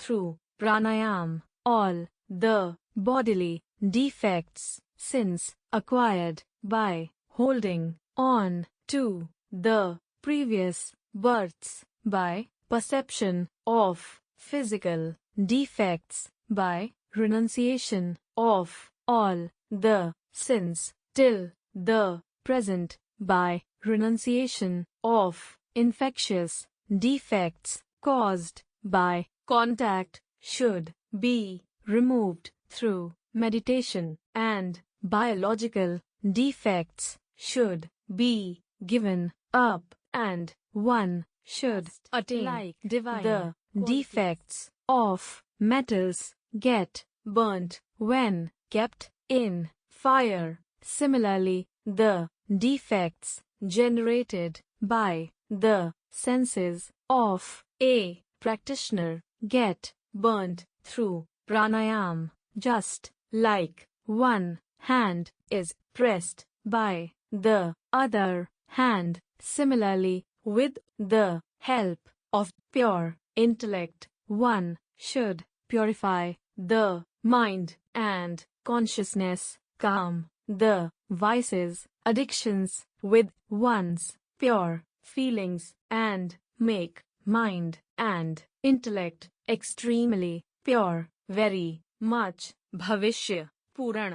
through pranayam all the bodily defects, sins acquired by holding on to the previous births, by perception of physical defects, by renunciation of all the sins till the present, by renunciation of infectious defects caused by contact, should be removed through meditation, and biological defects should be given up, and one should attain like divine. the Defects of metals get burnt when kept in fire. Similarly, the defects generated by the senses of a practitioner get burnt through pranayam, just like one hand is pressed by the other hand. Similarly, with the help of pure intellect, one should purify the mind and consciousness, calm the vices, addictions with one's pure feelings, and make mind and intellect extremely pure. Very much bhavishya puran.